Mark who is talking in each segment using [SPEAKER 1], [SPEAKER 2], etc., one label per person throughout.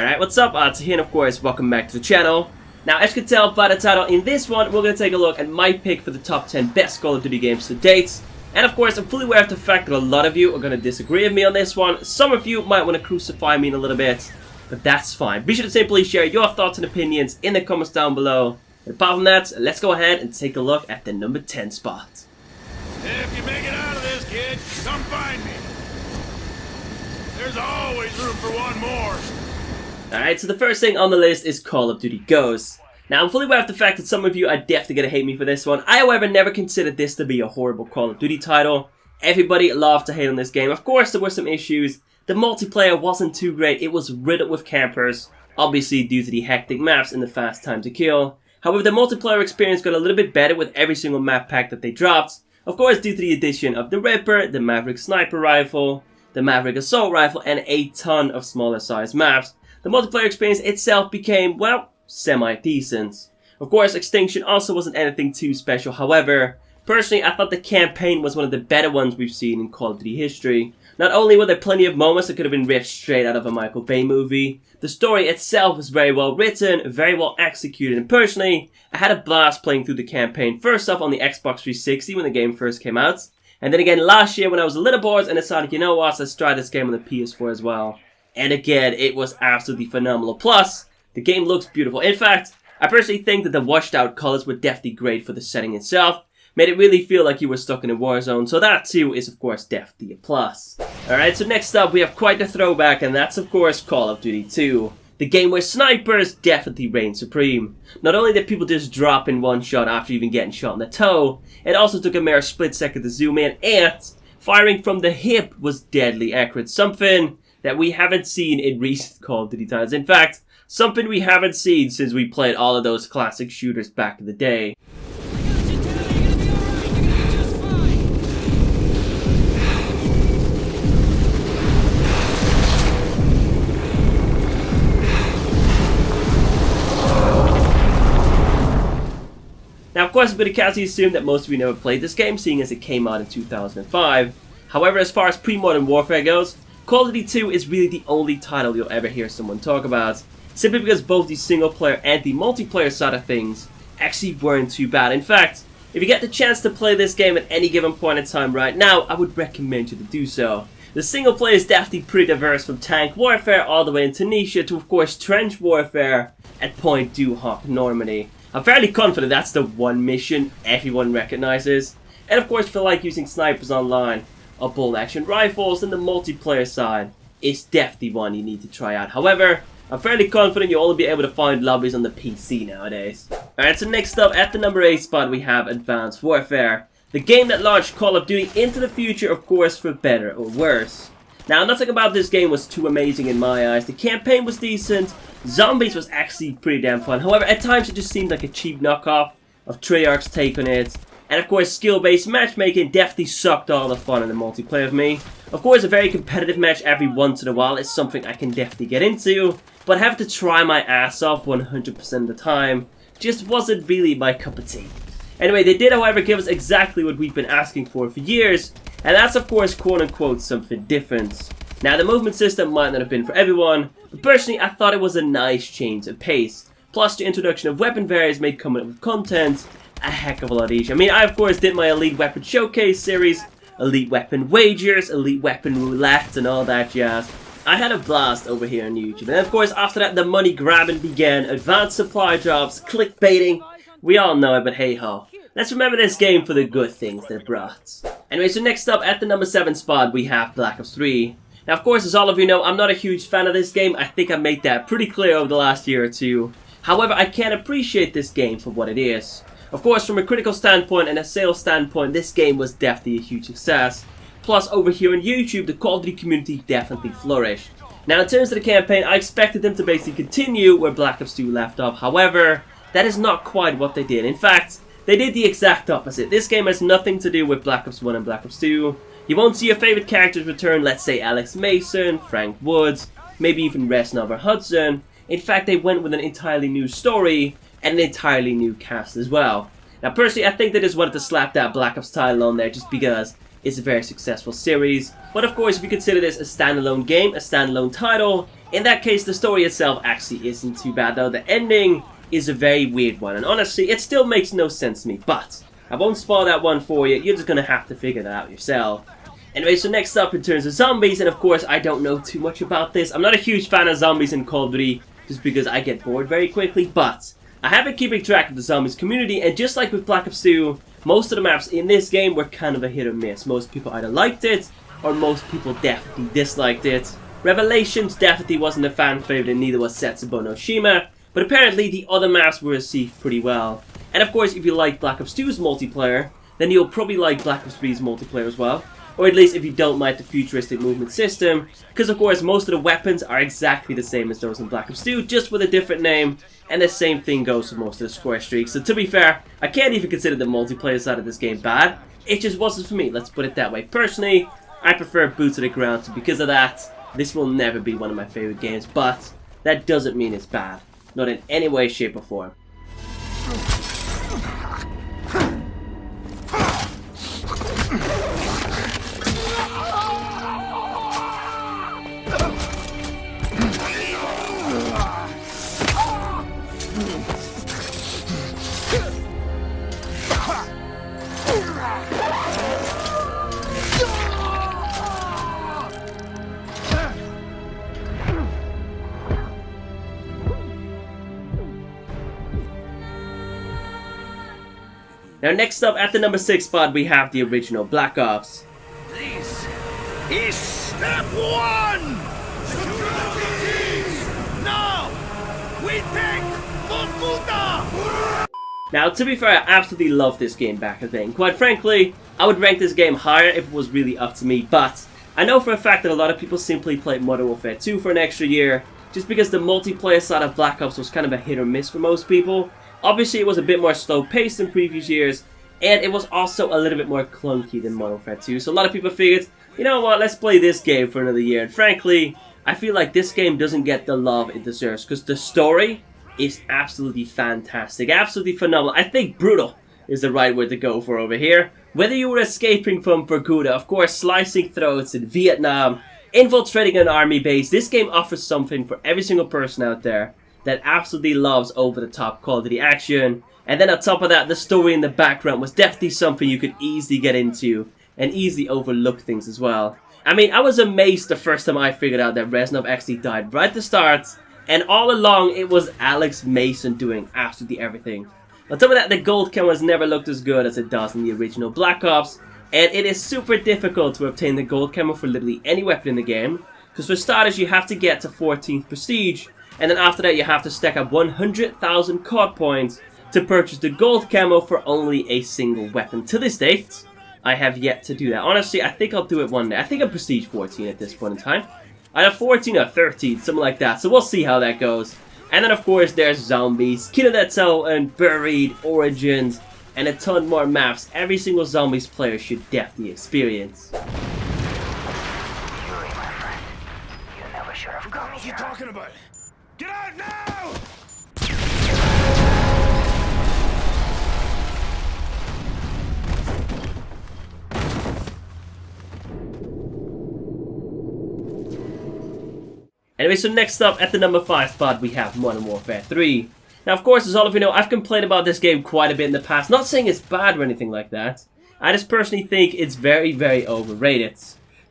[SPEAKER 1] Alright, what's up? It's here, and of course, welcome back to the channel. Now, as you can tell by the title, in this one, we're going to take a look at my pick for the top 10 best Call of Duty games to date. And of course, I'm fully aware of the fact that a lot of you are going to disagree with me on this one. Some of you might want to crucify me in a little bit, but that's fine. Be sure to simply share your thoughts and opinions in the comments down below. And apart from that, let's go ahead and take a look at the number 10 spot.
[SPEAKER 2] If you make it out of this, kid, come find me. There's always room for one more.
[SPEAKER 1] Alright, so the first thing on the list is Call of Duty Ghosts. Now, I'm fully aware of the fact that some of you are definitely going to hate me for this one. I, however, never considered this to be a horrible Call of Duty title. Everybody loved to hate on this game. Of course, there were some issues. The multiplayer wasn't too great. It was riddled with campers, obviously due to the hectic maps and the fast time to kill. However, the multiplayer experience got a little bit better with every single map pack that they dropped. Of course, due to the addition of the Ripper, the Maverick Sniper Rifle, the Maverick Assault Rifle, and a ton of smaller sized maps. The multiplayer experience itself became, well, semi-decent. Of course, Extinction also wasn't anything too special. However, personally, I thought the campaign was one of the better ones we've seen in Call of Duty history. Not only were there plenty of moments that could have been ripped straight out of a Michael Bay movie, the story itself was very well written, very well executed, and personally, I had a blast playing through the campaign. First off on the Xbox 360 when the game first came out, and then again last year when I was a little bored and decided, you know what, let's try this game on the PS4 as well. And again, it was absolutely phenomenal. Plus, the game looks beautiful. In fact, I personally think that the washed out colors were definitely great for the setting itself. Made it really feel like you were stuck in a war zone, so that too is of course definitely a plus. Alright, so next up we have quite the throwback, and that's of course Call of Duty 2. The game where snipers definitely reign supreme. Not only did people just drop in one shot after even getting shot in the toe, it also took a mere split second to zoom in, and firing from the hip was deadly accurate. Something that we haven't seen in recent Call of Duty titles. In fact, something we haven't seen since we played all of those classic shooters back in the day. Now, of course, I'm going to casually assume that most of you never played this game, seeing as it came out in 2005. However, as far as pre-modern warfare goes, Call of Duty 2 is really the only title you'll ever hear someone talk about, simply because both the single player and the multiplayer side of things actually weren't too bad. In fact, if you get the chance to play this game at any given point in time right now, I would recommend you to do so. The single player is definitely pretty diverse, from tank warfare all the way in Tunisia to of course trench warfare at Point Du Hoc Normandy. I'm fairly confident that's the one mission everyone recognizes. And of course, if you like using snipers online or bolt action rifles, then the multiplayer side is definitely one you need to try out. However, I'm fairly confident you'll only be able to find lobbies on the PC nowadays. Alright, so next up at the number 8 spot we have Advanced Warfare. The game that launched Call of Duty into the future, of course, for better or worse. Now, nothing about this game was too amazing in my eyes. The campaign was decent, zombies was actually pretty damn fun. However, at times it just seemed like a cheap knockoff of Treyarch's take on it. And of course, skill-based matchmaking definitely sucked all the fun in the multiplayer of me. Of course, a very competitive match every once in a while is something I can definitely get into, but having to try my ass off 100% of the time just wasn't really my cup of tea. Anyway, they did, however, give us exactly what we've been asking for years, and that's of course quote-unquote something different. Now, the movement system might not have been for everyone, but personally I thought it was a nice change of pace. Plus, the introduction of weapon variants made coming up with content a heck of a lot easier. I mean, I of course did my Elite Weapon Showcase series, Elite Weapon Wagers, Elite Weapon Roulette, and all that jazz. I had a blast over here on YouTube. And of course, after that, the money grabbing began, advanced supply drops, clickbaiting. We all know it, but hey ho. Let's remember this game for the good things that it brought. Anyway, so next up at the number 7 spot, we have Black Ops 3. Now, of course, as all of you know, I'm not a huge fan of this game. I think I made that pretty clear over the last year or two. However, I can appreciate this game for what it is. Of course, from a critical standpoint and a sales standpoint, this game was definitely a huge success. Plus, over here on YouTube, the Call of Duty community definitely flourished. Now, in terms of the campaign, I expected them to basically continue where Black Ops 2 left off. However, that is not quite what they did. In fact, they did the exact opposite. This game has nothing to do with Black Ops 1 and Black Ops 2. You won't see your favorite characters return, let's say Alex Mason, Frank Woods, maybe even Reznor or Hudson. In fact, they went with an entirely new story and an entirely new cast as well. Now, personally, I think they just wanted to slap that Black Ops title on there just because it's a very successful series. But of course, if you consider this a standalone game, a standalone title, In that case, the story itself actually isn't too bad though. The ending is a very weird one, and honestly, it still makes no sense to me, but I won't spoil that one for you. You're just gonna have to figure that out yourself. Anyway, so next up in terms of zombies, and of course I don't know too much about this. I'm not a huge fan of zombies in Call of Duty just because I get bored very quickly, but I have been keeping track of the zombies community, and just like with Black Ops 2, most of the maps in this game were kind of a hit or miss. Most people either liked it, or most people definitely disliked it. Revelations definitely wasn't a fan favorite, and neither was Setsubo no Shima, but apparently the other maps were received pretty well. And of course, if you like Black Ops 2's multiplayer, then you'll probably like Black Ops 3's multiplayer as well. Or at least if you don't mind the futuristic movement system, because of course most of the weapons are exactly the same as those in Black Ops 2, just with a different name, and the same thing goes for most of the score streaks. So to be fair, I can't even consider the multiplayer side of this game bad. It just wasn't for me, let's put it that way. Personally, I prefer boots to the ground, so because of that, this will never be one of my favorite games, but that doesn't mean it's bad. Not in any way, shape or form. Now next up at the number 6 spot we have the original Black Ops.
[SPEAKER 2] This is step 1! Now, we take Mokuta!
[SPEAKER 1] Now to be fair, I absolutely loved this game back in the day. Quite frankly, I would rank this game higher if it was really up to me, but I know for a fact that a lot of people simply played Modern Warfare 2 for an extra year, just because the multiplayer side of Black Ops was kind of a hit or miss for most people. Obviously, it was a bit more slow-paced than previous years, and it was also a little bit more clunky than Modern Warfare 2. So a lot of people figured, you know what, let's play this game for another year. And frankly, I feel like this game doesn't get the love it deserves, because the story is absolutely fantastic, absolutely phenomenal. I think brutal is the right word to go for over here. Whether you were escaping from Vorkuta, of course, slicing throats in Vietnam, infiltrating an army base, this game offers something for every single person out there that absolutely loves over-the-top Call of Duty action. And then on top of that, the story in the background was definitely something you could easily get into and easily overlook things as well. I mean, I was amazed the first time I figured out that Reznov actually died right at the start, and all along it was Alex Mason doing absolutely everything. On top of that, the gold camo has never looked as good as it does in the original Black Ops, and it is super difficult to obtain the gold camo for literally any weapon in the game, because for starters you have to get to 14th Prestige, and then after that you have to stack up 100,000 COD points to purchase the gold camo for only a single weapon. To this date, I have yet to do that. Honestly, I think I'll do it one day. I think I'm Prestige 14 at this point in time. Either 14 or 13, something like that. So we'll see how that goes. And then of course there's Zombies, Kinodetso and Buried, Origins, and a ton more maps every single Zombies player should definitely experience.
[SPEAKER 3] You remember, you never should have come
[SPEAKER 2] What are you
[SPEAKER 3] here.
[SPEAKER 2] talking about? Get out now!
[SPEAKER 1] Anyway, so next up at the number 5 spot we have Modern Warfare 3. Now of course, as all of you know, I've complained about this game quite a bit in the past. Not saying it's bad or anything like that. I just personally think it's very, very overrated.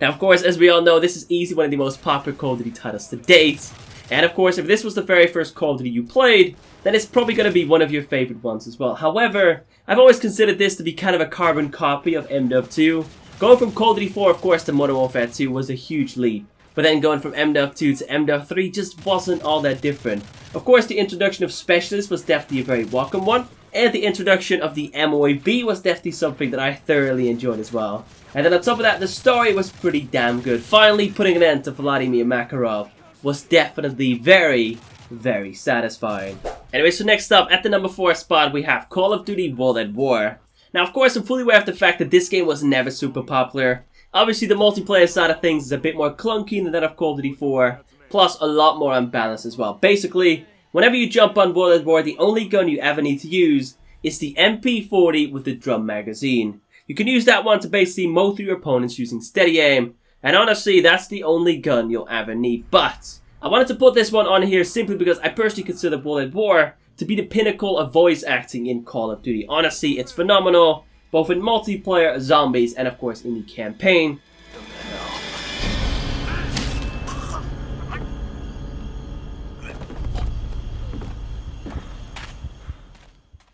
[SPEAKER 1] Now of course, as we all know, this is easily one of the most popular Call of Duty titles to date. And of course, if this was the very first Call of Duty you played, then it's probably going to be one of your favorite ones as well. However, I've always considered this to be kind of a carbon copy of MW 2. Going from Call of Duty 4, of course, to Modern Warfare 2 was a huge leap. But then going from MW 2 to MW 3 just wasn't all that different. Of course, the introduction of Specialists was definitely a very welcome one. And the introduction of the MOAB was definitely something that I thoroughly enjoyed as well. And then on top of that, the story was pretty damn good. Finally putting an end to Vladimir Makarov was definitely very, very satisfying. Anyway, so next up, at the number 4 spot, we have Call of Duty World at War. Now, of course, I'm fully aware of the fact that this game was never super popular. Obviously, the multiplayer side of things is a bit more clunky than that of Call of Duty 4, plus a lot more unbalanced as well. Basically, whenever you jump on World at War, the only gun you ever need to use is the MP40 with the drum magazine. You can use that one to basically mow through your opponents using steady aim, and honestly, that's the only gun you'll ever need. But I wanted to put this one on here simply because I personally consider World at War to be the pinnacle of voice acting in Call of Duty. Honestly, it's phenomenal, both in multiplayer, zombies, and of course in the campaign.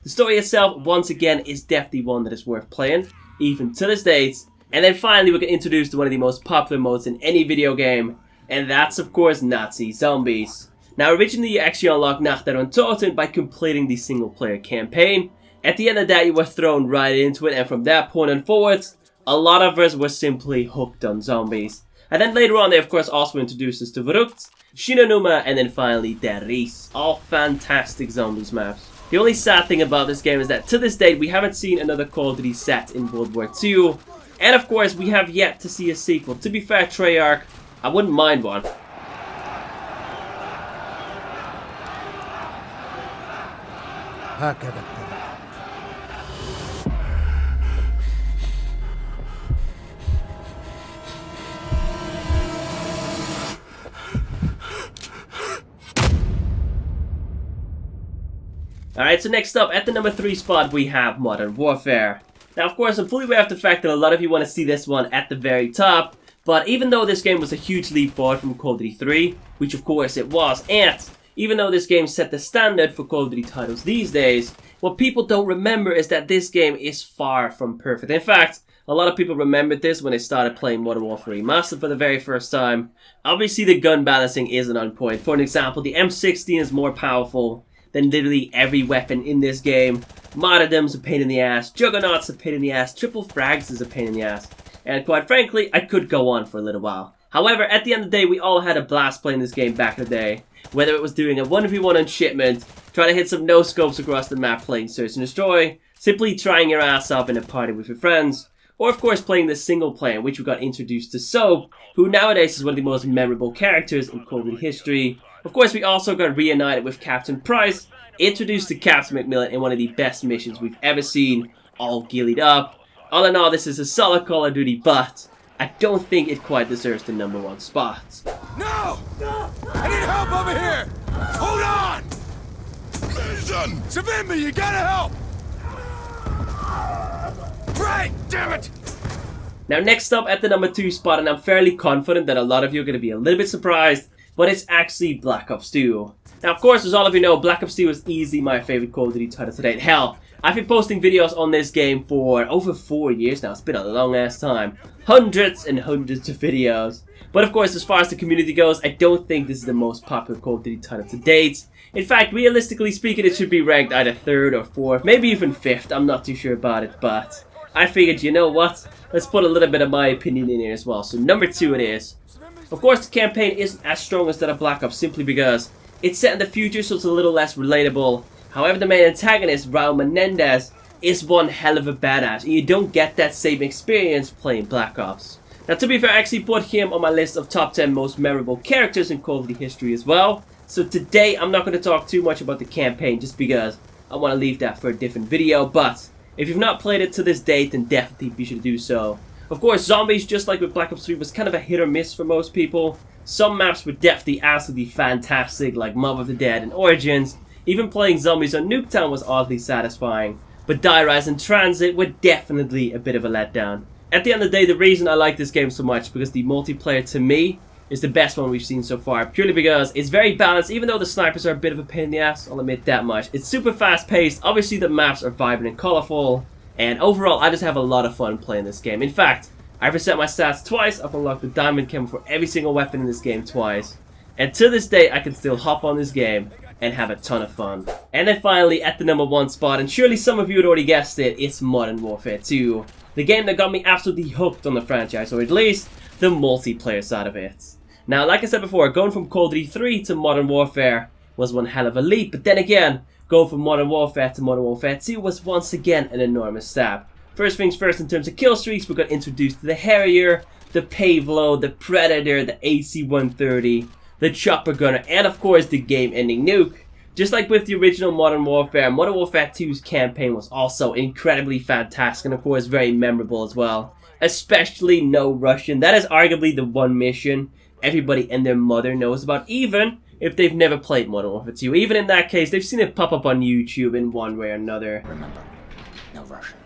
[SPEAKER 1] The story itself, once again, is definitely one that is worth playing, even to this date. And then finally we get introduced to one of the most popular modes in any video game, and that's of course Nazi zombies. Now originally you actually unlock Nach der Untoten by completing the single player campaign. At the end of that you were thrown right into it, and from that point on forwards, a lot of us were simply hooked on zombies. And then later on they of course also introduced us to Verrucht, Shinonuma, and then finally Der Ries. All fantastic zombies maps. The only sad thing about this game is that to this date we haven't seen another Call of Duty set in World War II. And of course we have yet to see a sequel. To be fair, Treyarch, I wouldn't mind one. Alright, so next up, at the number 3 spot, we have Modern Warfare. Now, of course, I'm fully aware of the fact that a lot of you want to see this one at the very top, but even though this game was a huge leap forward from Call of Duty 3, which of course it was, and even though this game set the standard for Call of Duty titles these days, what people don't remember is that this game is far from perfect. In fact, a lot of people remembered this when they started playing Modern Warfare Remastered for the very first time. Obviously, the gun balancing isn't on point. For an example, the M16 is more powerful than literally every weapon in this game. Martyrdom's a pain in the ass, Juggernaut's a pain in the ass, Triple Frags is a pain in the ass, and quite frankly, I could go on for a little while. However, at the end of the day, we all had a blast playing this game back in the day, whether it was doing a 1v1 on shipment, trying to hit some no-scopes across the map playing Search and Destroy, simply trying your ass off in a party with your friends, or of course playing the single player in which we got introduced to Soap, who nowadays is one of the most memorable characters in Call of Duty history. Of course, we also got reunited with Captain Price, introduced to Captain McMillan in one of the best missions we've ever seen, all gillied up. All in all, this is a solid Call of Duty, but I don't think it quite deserves the number 1 spot.
[SPEAKER 2] No! I need help over here! Hold on! Listen! Savimbi, you gotta help! Right! Damn it!
[SPEAKER 1] Now next up at the number 2 spot, and I'm fairly confident that a lot of you are going to be a little bit surprised, but it's actually Black Ops 2. Now of course, as all of you know, Black Ops 2 is easily my favorite Call of Duty title to date. Hell, I've been posting videos on this game for over 4 years now. It's been a long ass time. Hundreds and hundreds of videos. But of course, as far as the community goes, I don't think this is the most popular Call of Duty title to date. In fact, realistically speaking, it should be ranked either 3rd or 4th, maybe even 5th. I'm not too sure about it, but I figured, you know what? Let's put a little bit of my opinion in here as well. So number 2 it is. Of course, the campaign isn't as strong as that of Black Ops simply because it's set in the future, so it's a little less relatable. However, the main antagonist, Raul Menendez, is one hell of a badass, and you don't get that same experience playing Black Ops. Now, to be fair, I actually put him on my list of top 10 most memorable characters in Call of Duty history as well. So today, I'm not going to talk too much about the campaign, just because I want to leave that for a different video. But if you've not played it to this date, then definitely be sure to do so. Of course, zombies, just like with Black Ops 3, was kind of a hit or miss for most people. Some maps were definitely absolutely fantastic, like Mob of the Dead and Origins. Even playing zombies on Nuketown was oddly satisfying. But Die Rise and Transit were definitely a bit of a letdown. At the end of the day, the reason I like this game so much is because the multiplayer, to me, is the best one we've seen so far. Purely because it's very balanced, even though the snipers are a bit of a pain in the ass, I'll admit that much. It's super fast paced, obviously the maps are vibrant and colourful. And overall, I just have a lot of fun playing this game. In fact, I've reset my stats twice, I've unlocked the diamond camo for every single weapon in this game twice. And to this day, I can still hop on this game and have a ton of fun. And then finally, at the number 1 spot, and surely some of you had already guessed it, it's Modern Warfare 2. The game that got me absolutely hooked on the franchise, or at least the multiplayer side of it. Now, like I said before, going from Call of Duty 3 to Modern Warfare was one hell of a leap, but then again, going from Modern Warfare to Modern Warfare 2 was once again an enormous step. First things first, in terms of kill streaks, we got introduced to the Harrier, the Pavlo, the Predator, the AC-130, the Chopper Gunner, and of course the game-ending nuke. Just like with the original Modern Warfare 2's campaign was also incredibly fantastic and of course very memorable as well. Especially No Russian. That is arguably the one mission everybody and their mother knows about, even if they've never played Modern Warfare 2. Even in that case, they've seen it pop up on YouTube in one way or another.
[SPEAKER 3] Remember, no Russian.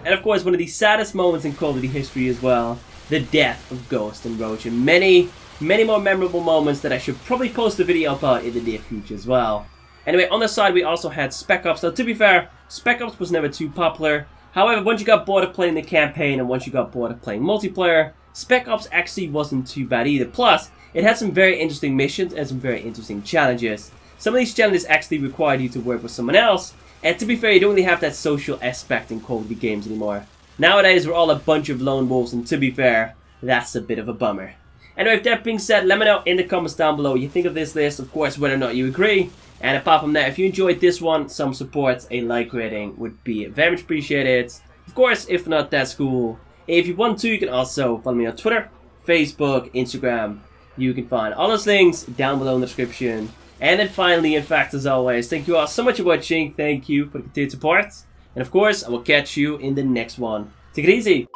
[SPEAKER 1] And of course, one of the saddest moments in Call of Duty history as well, the death of Ghost and Roach, and many more memorable moments that I should probably post a video about in the near future as well. Anyway, on the side we also had Spec Ops. Now to be fair, Spec Ops was never too popular. However, once you got bored of playing the campaign and once you got bored of playing multiplayer, Spec Ops actually wasn't too bad either. Plus, it had some very interesting missions and some very interesting challenges. Some of these challenges actually required you to work with someone else, and to be fair, you don't really have that social aspect in Call of Duty games anymore. Nowadays, we're all a bunch of lone wolves, and to be fair, that's a bit of a bummer. Anyway, with that being said, let me know in the comments down below what you think of this list, of course, whether or not you agree. And apart from that, if you enjoyed this one, some support, a like rating would be very much appreciated. Of course, if not, that's cool. If you want to, you can also follow me on Twitter, Facebook, Instagram. You can find all those links down below in the description. And then finally, in fact, as always, thank you all so much for watching. Thank you for the continued support. And of course, I will catch you in the next one. Take it easy.